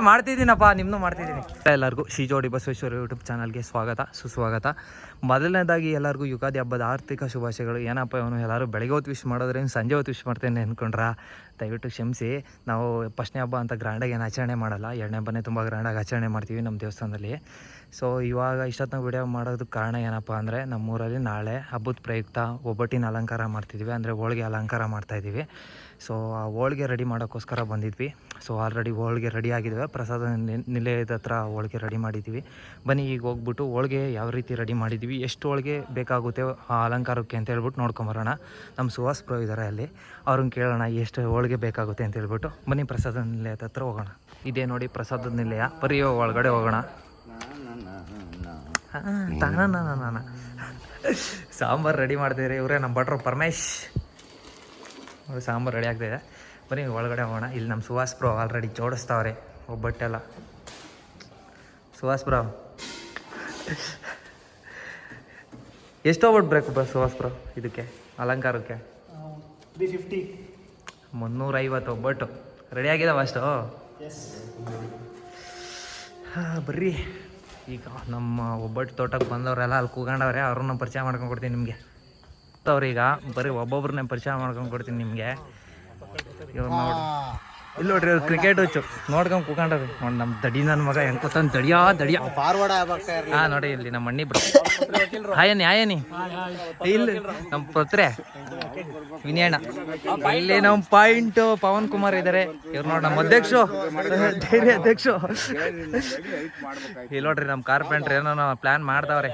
ಮಾಡ್ತಿದ್ದೀನಪ್ಪ, ನಿಮ್ಮನ್ನು ಮಾಡ್ತಿದ್ದೀನಿ. ಎಲ್ಲರಿಗೂ ಶ್ರೀ ಜೋಡಿ ಬಸವೇಶ್ವರ ಯೂಟ್ಯೂಬ್ ಚಾನಲ್ಗೆ ಸ್ವಾಗತ ಸುಸ್ವಾಗತ. ಮೊದಲನೇದಾಗಿ ಎಲ್ಲರಿಗೂ ಯುಗಾದಿ ಹಬ್ಬದ ಆರ್ಥಿಕ ಶುಭಾಶಯಗಳು. ಏನಪ್ಪ ಇವನು ಎಲ್ಲರೂ ಬೆಳಗ್ಗೆ ಹೊತ್ತು ವಿಶ್ ಮಾಡೋದ್ರೆ ಸಂಜೆ ಹೊತ್ತು ವಿಶ್ ಮಾಡ್ತೇನೆ ಅಂದ್ಕೊಂಡ್ರ, ದಯವಿಟ್ಟು ಕ್ಷಮಿಸಿ. ನಾವು ಫಸ್ಟ್ನೇ ಹಬ್ಬ ಅಂತ ಗ್ರ್ಯಾಂಡಾಗಿ ಏನು ಆಚರಣೆ ಮಾಡಲ್ಲ, ಎರಡನೇ ಹಬ್ಬನೇ ತುಂಬ ಗ್ರ್ಯಾಂಡಾಗಿ ಆಚರಣೆ ಮಾಡ್ತೀವಿ ನಮ್ಮ ದೇವಸ್ಥಾನದಲ್ಲಿ. ಸೊ ಇವಾಗ ಇಷ್ಟೊತ್ತು ವಿಡಿಯೋ ಮಾಡೋದಕ್ಕೆ ಕಾರಣ ಏನಪ್ಪ ಅಂದರೆ, ನಮ್ಮೂರಲ್ಲಿ ನಾಳೆ ಹಬ್ಬದ ಪ್ರಯುಕ್ತ ಒಬ್ಬಟ್ಟಿನ ಅಲಂಕಾರ ಮಾಡ್ತಿದ್ವಿ, ಅಂದರೆ ಹೋಳಿಗೆ ಅಲಂಕಾರ ಮಾಡ್ತಾಯಿದ್ದೀವಿ. ಸೊ ಆ ಹೋಳಿಗೆ ರೆಡಿ ಮಾಡೋಕ್ಕೋಸ್ಕರ ಬಂದಿದ್ವಿ. ಸೊ ಆಲ್ರೆಡಿ ಹೋಳಿಗೆ ರೆಡಿ ಆಗಿದ್ದಾವೆ, ಪ್ರಸಾದ ನಿಲಯದ ಹತ್ರ ಹೋಳಿಗೆ ರೆಡಿ ಮಾಡಿದ್ದೀವಿ. ಬನ್ನಿ ಈಗ ಹೋಗ್ಬಿಟ್ಟು ಹೋಳಿಗೆ ಯಾವ ರೀತಿ ರೆಡಿ ಮಾಡಿದ್ದೀವಿ, ಎಷ್ಟು ಹೋಳಿಗೆ ಬೇಕಾಗುತ್ತೆ ಆ ಅಲಂಕಾರಕ್ಕೆ ಅಂತ ಹೇಳ್ಬಿಟ್ಟು ನೋಡ್ಕೊಂಬರೋಣ. ನಮ್ಮ ಸುಹಾಸ್ ಪ್ರೋ ಇದ್ದಾರೆ ಅಲ್ಲಿ, ಅವ್ರನ್ನ ಕೇಳೋಣ ಎಷ್ಟು ಹೋಳಿಗೆ ಬೇಕಾಗುತ್ತೆ ಅಂತ ಹೇಳ್ಬಿಟ್ಟು. ಬನ್ನಿ ಪ್ರಸಾದ ನಿಲಯದ ಹತ್ರ ಹೋಗೋಣ. ಇದೇ ನೋಡಿ ಪ್ರಸಾದದ ನಿಲಯ, ಬರೀ ಒಳಗಡೆ ಹೋಗೋಣ. ನಾನು ಸಾಂಬಾರು ರೆಡಿ ಮಾಡ್ತಿದ್ದಾರೆ ಇವರೇ, ನಮ್ಮ ಭಟ್ರು ಪರಮೇಶ್. ಸಾಂಬಾರು ರೆಡಿ ಆಗ್ತಾಯಿದೆ, ಬನ್ನಿ ಒಳಗಡೆ ಹೋಗೋಣ. ಇಲ್ಲಿ ನಮ್ಮ ಸುಹಾಸ್ ಬ್ರೋ ಆಲ್ರೆಡಿ ಜೋಡಿಸ್ತಾವ್ರೆ ಒಬ್ಬಟ್ಟೆಲ್ಲ. ಸುಹಾಸ್ ಬ್ರೋ ಎಷ್ಟು ಹೋಗ್ಬಿಟ್ಟು ಬೇಕು ಸುಹಾಸ್ ಬ್ರೋ ಇದಕ್ಕೆ ಅಲಂಕಾರಕ್ಕೆ? 350 350 ಒಬ್ಬಟ್ಟು ರೆಡಿ ಆಗಿದಾವ ಅಷ್ಟು? ಬರ್ರಿ ಈಗ ನಮ್ಮ ಒಬ್ಬಟ್ಟು ತೋಟಕ್ಕೆ ಬಂದವರೆಲ್ಲ ಅಲ್ಲಿ ಕೂಗೊಂಡವ್ರೆ, ಅವ್ರನ್ನ ಪರಿಚಯ ಮಾಡ್ಕೊಂಡು ಕೊಡ್ತೀನಿ ನಿಮಗೆ. ಅವ್ರೀಗ ಬರೀ ಒಬ್ಬೊಬ್ರನ್ನೇ ಪರಿಚಯ ಮಾಡ್ಕೊಂಡು ಕೊಡ್ತೀನಿ ನಿಮಗೆ. ಇವ್ರು ನೋಡಿ, ಇಲ್ಲಿ ನೋಡ್ರಿ ಅವ್ರು ಕ್ರಿಕೆಟ್ ಹುಚ್ಚು ನೋಡ್ಕೊಂಡು ಕೂಕೊಂಡ್ರಿ. ನೋಡಿ ನಮ್ಮ ದಡಿ ನನ್ನ ಮಗ ಹೆಂಗೆ ಕೂತಾನೆ, ದಡಿಯಾ ಹಾಂ ನೋಡಿ ಇಲ್ಲಿ ನಮ್ಮ ಅಣ್ಣಿ ಬಿಡು. ಆಯನಿ ಇಲ್ಲಿ ನಮ್ಮ ಪುತ್ರೆ ವಿನಯಣ್ಣ, ಇಲ್ಲಿ ನಮ್ಮ ಪಾಯಿಂಟ್ ಪವನ್ ಕುಮಾರ್ ಇದ್ದಾರೆ. ಇವ್ರು ನೋಡಿ ನಮ್ಮ ಅಧ್ಯಕ್ಷರು, ಡೈರಿ ಅಧ್ಯಕ್ಷರು. ಇಲ್ಲಿ ನೋಡ್ರಿ ನಮ್ಮ ಕಾರ್ಪೆಂಟ್ರ್ ಏನೋ ಪ್ಲಾನ್ ಮಾಡ್ದವ್ರೆ.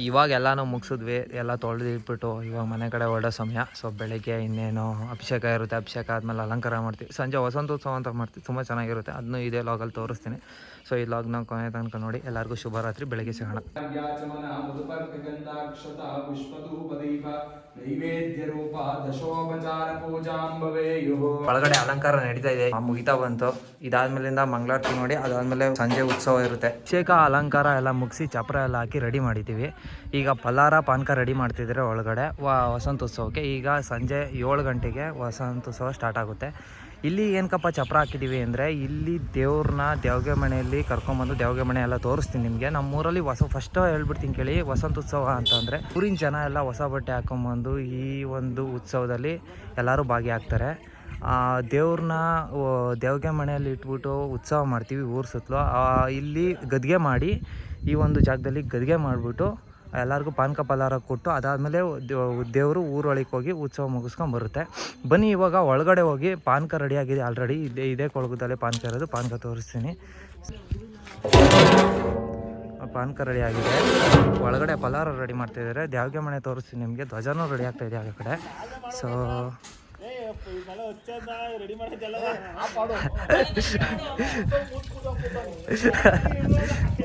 ಇವಾಗ ಎಲ್ಲಾನು ಮುಗಿಸಿದ್ವಿ, ಎಲ್ಲ ತೊಳೆದಿಟ್ಬಿಟ್ಟು ಇವಾಗ ಮನೆ ಕಡೆ ಹೊರಡೋ ಸಮಯ. ಸೊ ಬೆಳಗ್ಗೆ ಇನ್ನೇನು ಅಭಿಷೇಕ ಇರುತ್ತೆ, ಅಭಿಷೇಕ ಆದಮೇಲೆ ಅಲಂಕಾರ ಮಾಡ್ತೀವಿ. ಸಂಜೆ ವಸಂತೋತ್ಸವ ಅಂತ ಮಾಡ್ತೀವಿ, ತುಂಬ ಚೆನ್ನಾಗಿರುತ್ತೆ. ಅದನ್ನು ಇದೇ ಲಾಗಲ್ಲಿ ತೋರಿಸ್ತೀನಿ. ಸೊ ಈ ಲಾಗ್ನ ಕೊನೆ ತನಕ ನೋಡಿ. ಎಲ್ಲರಿಗೂ ಶುಭರಾತ್ರಿ, ಬೆಳಗ್ಗೆ ಸಿಗೋಣ. ಒಳಗಡೆ ಅಲಂಕಾರ ನಡೀತಾ ಇದೆ, ಮುಗಿತಾ ಬಂತು. ಇದಾದ್ಮೇಲಿಂದ ಮಂಗಳಾರತಿ ನೋಡಿ, ಅದಾದ್ಮೇಲೆ ಸಂಜೆ ಉತ್ಸವ ಇರುತ್ತೆ. ಅಭಿಷೇಕ ಅಲಂಕಾರ ಎಲ್ಲ ಮುಗಿಸಿ ಚಪ್ರ ಎಲ್ಲ ಹಾಕಿ ರೆಡಿ ಮಾಡಿದ್ದೀವಿ. ಈಗ ಪಲಾರ ಪಾನಕ ರೆಡಿ ಮಾಡ್ತಿದ್ರೆ ಒಳಗಡೆ ವಸಂತೋತ್ಸವಕ್ಕೆ. ಈಗ ಸಂಜೆ 7 ಗಂಟೆಗೆ ವಸಂತೋತ್ಸವ ಸ್ಟಾರ್ಟ್ ಆಗುತ್ತೆ. ಇಲ್ಲಿ ಏನಕ್ಕಪ್ಪ ಚಪ್ರ ಹಾಕಿದ್ದೀವಿ ಅಂದರೆ, ಇಲ್ಲಿ ದೇವ್ರನ್ನ ದೇವ್ಗೆ ಮನೆಯಲ್ಲಿ ಕರ್ಕೊಂಬಂದು ದೇವ್ಗೆ ಮನೆ ಎಲ್ಲ ತೋರಿಸ್ತೀನಿ ನಿಮಗೆ. ನಮ್ಮೂರಲ್ಲಿ ಫಸ್ಟ್ ಹೇಳ್ಬಿಡ್ತೀನಿ ಕೇಳಿ. ವಸಂತೋತ್ಸವ ಅಂತಂದರೆ ಊರಿನ ಜನ ಎಲ್ಲ ಹೊಸ ಬಟ್ಟೆ ಹಾಕ್ಕೊಂಬಂದು ಈ ಒಂದು ಉತ್ಸವದಲ್ಲಿ ಎಲ್ಲರೂ ಭಾಗಿಯಾಗ್ತಾರೆ. ದೇವ್ರನ್ನ ದೇವ್ಗೆ ಮನೆಯಲ್ಲಿ ಇಟ್ಬಿಟ್ಟು ಉತ್ಸವ ಮಾಡ್ತೀವಿ ಊರು ಸುತ್ತಲೂ. ಇಲ್ಲಿ ಗದ್ಗೆ ಮಾಡಿ, ಈ ಒಂದು ಜಾಗದಲ್ಲಿ ಗದ್ಗೆ ಮಾಡಿಬಿಟ್ಟು ಎಲ್ಲರಿಗೂ ಪಾನಕ ಪಲಾರ ಕೊಟ್ಟು, ಅದಾದಮೇಲೆ ದೇವರು ಊರೊಳಗೆ ಹೋಗಿ ಉತ್ಸವ ಮುಗಿಸ್ಕೊಂಡು ಬರುತ್ತೆ. ಬನ್ನಿ ಇವಾಗ ಒಳಗಡೆ ಹೋಗಿ. ಪಾನಕ ರೆಡಿಯಾಗಿದೆ ಆಲ್ರೆಡಿ, ಇದೇ ಕೊಳಗದಲ್ಲೇ ಪಾನಕ ಇರೋದು. ಪಾನಕ ತೋರಿಸ್ತೀನಿ. ಪಾನಕ ರೆಡಿ ಆಗಿದೆ. ಒಳಗಡೆ ಪಲಾರ ರೆಡಿ ಮಾಡ್ತಾಯಿದ್ದಾರೆ. ದ್ಯಾವ್ಗೆ ಮನೆ ತೋರಿಸ್ತೀನಿ ನಿಮಗೆ. ಧ್ವಜನೂ ರೆಡಿ ಆಗ್ತಾಯಿದೆ ಆ ಕಡೆ. ಸೊ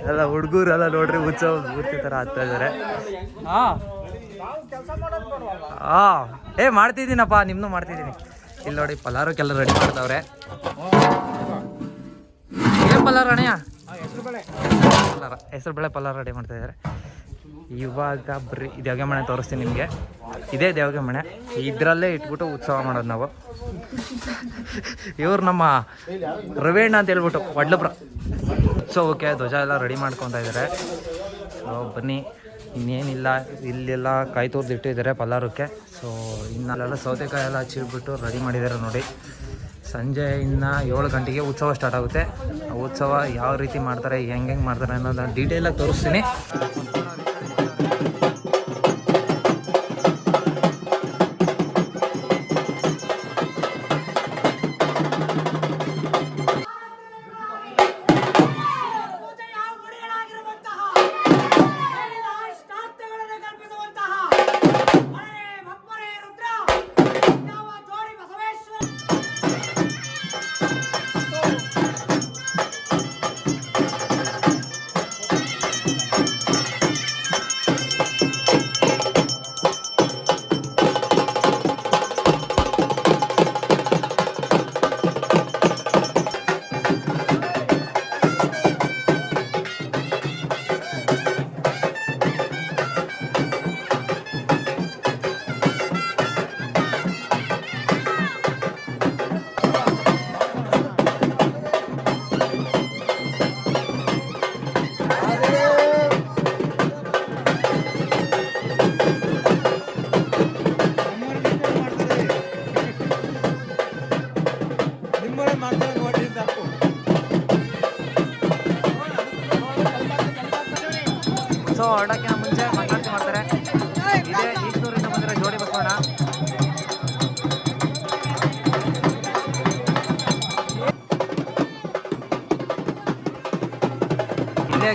ಎಲ್ಲ ಹುಡುಗರೆಲ್ಲ ನೋಡ್ರಿ ಉತ್ಸವ ಮೂರ್ತಿ ಥರ ಆಗ್ತಾ ಇದ್ದಾರೆ. ಮಾಡ್ತಿದ್ದೀನಪ್ಪ, ನಿಮ್ಮನ್ನು ಮಾಡ್ತಿದ್ದೀನಿ. ಇಲ್ಲಿ ನೋಡಿ ಪಲಾರಕ್ಕೆಲ್ಲ ರೆಡಿ ಮಾಡ್ತಾವ್ರೆ. ಏನು ಪಲಾರ ಅಣ್ಣಯ್ಯ? ಹೆಸರು ಬೇಳೆ ಪಲಾರ ರೆಡಿ ಮಾಡ್ತಾ ಇದ್ದಾರೆ. ಇವಾಗ ಬರ್ರಿ ದೇವ್ಗೆ ಮನೆ ತೋರಿಸ್ತೀನಿ ನಿಮಗೆ. ಇದೇ ದೇವ್ಗೆ ಮನೆ, ಇದರಲ್ಲೇ ಇಟ್ಬಿಟ್ಟು ಉತ್ಸವ ಮಾಡೋದು ನಾವು. ಇವ್ರು ನಮ್ಮ ರವೇಣ ಅಂತ ಹೇಳ್ಬಿಟ್ಟು ವಡ್ಲಪುರ. ಸೊ ಓಕೆ, ಧ್ವಜ ಎಲ್ಲ ರೆಡಿ ಮಾಡ್ಕೊತಾ ಇದ್ದಾರೆ. ಸೊ ಬನ್ನಿ, ಇನ್ನೇನಿಲ್ಲ. ಇಲ್ಲೆಲ್ಲ ಕಾಯಿ ತುರ್ದು ಇಟ್ಟಿದ್ದಾರೆ ಪಲಾರಕ್ಕೆ. ಸೊ ಇನ್ನಲ್ಲೆಲ್ಲ ಸೌತೆಕಾಯಿ ಎಲ್ಲ ಹಚ್ಚಿಬಿಟ್ಟು ರೆಡಿ ಮಾಡಿದ್ದಾರೆ ನೋಡಿ. ಸಂಜೆ ಇನ್ನು 7 ಗಂಟೆಗೆ ಉತ್ಸವ ಸ್ಟಾರ್ಟ್ ಆಗುತ್ತೆ. ಆ ಉತ್ಸವ ಯಾವ ರೀತಿ ಮಾಡ್ತಾರೆ, ಹೆಂಗೆ ಮಾಡ್ತಾರೆ ಅನ್ನೋದನ್ನ ಡೀಟೇಲಾಗಿ ತೋರಿಸ್ತೀನಿ.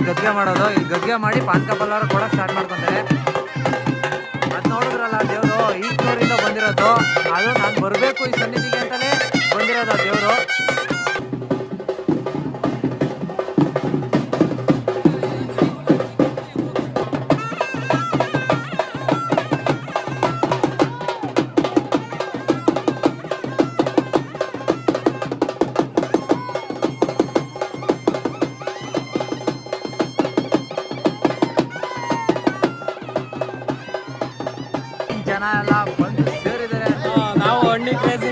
ಗದ್ಗೆ ಮಾಡೋದು. ಈ ಗದ್ಗೆ ಮಾಡಿ ಪಾನಕ ಪಲ್ಲಾರ ಕೊಡೋಕೆ ಸ್ಟಾರ್ಟ್ ಮಾಡ್ಕೊಂತಾರೆ. ಅದು ನೋಡಿದ್ರಲ್ಲ ದೇವರು ಈಶ್ವರಿಂದ ಬಂದಿರೋದು. ಅದು ನಾನು ಬರಬೇಕು ಈ ಸನ್ನಿಧಿಗೆ ಅಂತಲೇ ಬಂದಿರೋದು ಆ ದೇವರು. ಜನ ಎಲ್ಲ ಬಂದು ಸೇರಿದ್ದಾರೆ. ನಾವು ಹಣ್ಣಿ ಕ್ರೇಜಿ.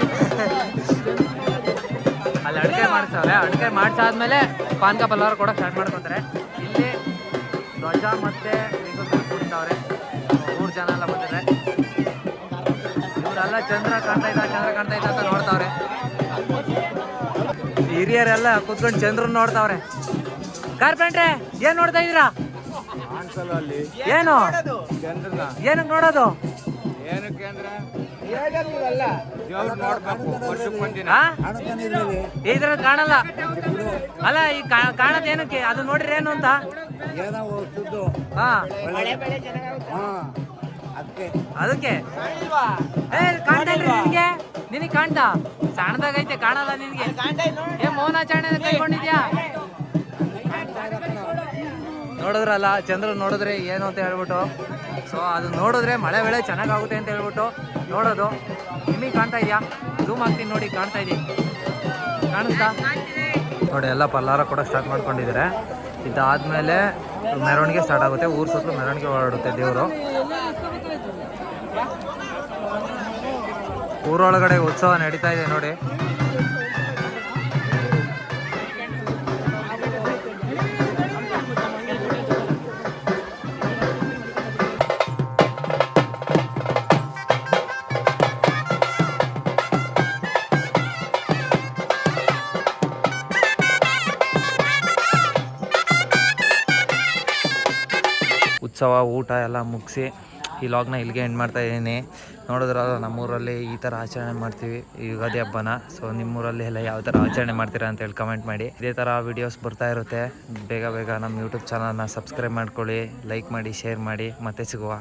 ಅಲ್ಲಿ ಅಡುಗೆ ಮಾಡಿಸ್ತಾರೆ. ಅಡುಗೆ ಮಾಡಿಸಾದ್ಮೇಲೆ ಪಾನಕ ಪಲ್ಲಾರ ಕೂಡ ಸ್ಟಾರ್ಟ್ ಮಾಡ್ಕೊತಾರೆ. ಇಲ್ಲಿ ಧ್ವಜ ಮತ್ತೆ ಕುಡಿತಾವ್ರೆ. 3 ಜನ ಎಲ್ಲ ಬಂದಿದ್ದಾರೆ. ಇವರೆಲ್ಲ ಚಂದ್ರ ಕಾಣ್ತಾ ಇದ್ದ ಅಂತ ನೋಡ್ತಾವ್ರೆ. ಹಿರಿಯರೆಲ್ಲ ಕೂತ್ಕೊಂಡು ಚಂದ್ರನ್ ನೋಡ್ತಾವ್ರೆ. ಕಾರ್ಪೆಂಟ್ರೆ ಏನ್ ನೋಡ್ತಾ ಇದೀರಾ? ಏನು ಏನಕ್ಕೆ ನೋಡೋದು? ಇದ್ರಲ್ಲಿ ಕಾಣಲ್ಲ ಅಲ್ಲ. ಈ ಕಾಣದ್ ಏನಕ್ಕೆ? ಅದು ನೋಡ್ರಿ ಏನು ಅಂತ. ಹಾ ಅದಕ್ಕೆ ಕಾಣ್ತಾ ಇಲ್ರಿ ನಿನ್ಗೆ? ನಿನಗೆ ಕಾಣ್ತಾ? ಸಣ್ಣದಾಗೈತೆ ಕಾಣಲ್ಲ ನಿನ್ಗೆ. ಮೌನಾಚರಣೆ ಕೈಕೊಂಡಿದ್ಯಾ? ನೋಡಿದ್ರಲ್ಲ ಚಂದ್ರ ನೋಡಿದ್ರೆ ಏನು ಅಂತ ಹೇಳ್ಬಿಟ್ಟು. ಸೊ ಅದು ನೋಡಿದ್ರೆ ಮಳೆ ಬೆಳೆ ಚೆನ್ನಾಗಾಗುತ್ತೆ ಅಂತ ಹೇಳ್ಬಿಟ್ಟು ನೋಡೋದು. ನಿಮಗೆ ಕಾಣ್ತಾ ಇದೆಯಾ? ಝೂಮ್ ಆಗ್ತೀನಿ ನೋಡಿ. ಕಾಣ್ತಾ ಇದೀನಿ, ಕಾಣಿಸ್ತಾ ನೋಡಿ. ಎಲ್ಲ ಪಲ್ಲಾರ ಕೂಡ ಸ್ಟಾರ್ಟ್ ಮಾಡ್ಕೊಂಡಿದ್ದಾರೆ. ಇದಾದ್ಮೇಲೆ ಮೆರವಣಿಗೆ ಸ್ಟಾರ್ಟ್ ಆಗುತ್ತೆ. ಊರು ಸುತ್ತಲೂ ಮೆರವಣಿಗೆ ಹೊರಡುತ್ತೆ ದೇವರು. ಊರೊಳಗಡೆ ಉತ್ಸವ ನಡೀತಾ ಇದೆ ನೋಡಿ. ಉತ್ಸವ ಊಟ ಎಲ್ಲ ಮುಗಿಸಿ ಈ ಲಾಗ್ನ ಇಲ್ಲಿಗೆ ಎಂಡ್ ಮಾಡ್ತಾ ಇದ್ದೀನಿ. ನೋಡಿದ್ರಲ್ಲ ನಮ್ಮೂರಲ್ಲಿ ಈ ಥರ ಆಚರಣೆ ಮಾಡ್ತೀವಿ ಈ ಯುಗಾದಿ ಹಬ್ಬನ. ಸೊ ನಿಮ್ಮೂರಲ್ಲಿ ಎಲ್ಲ ಯಾವ ಥರ ಆಚರಣೆ ಮಾಡ್ತೀರಾ ಅಂತೇಳಿ ಕಮೆಂಟ್ ಮಾಡಿ. ಇದೇ ಥರ ವೀಡಿಯೋಸ್ ಬರ್ತಾ ಇರುತ್ತೆ. ಬೇಗ ನಮ್ಮ ಯೂಟ್ಯೂಬ್ ಚಾನಲ್ನ ಸಬ್ಸ್ಕ್ರೈಬ್ ಮಾಡ್ಕೊಳ್ಳಿ, ಲೈಕ್ ಮಾಡಿ, ಶೇರ್ ಮಾಡಿ. ಮತ್ತೆ ಸಿಗುವ.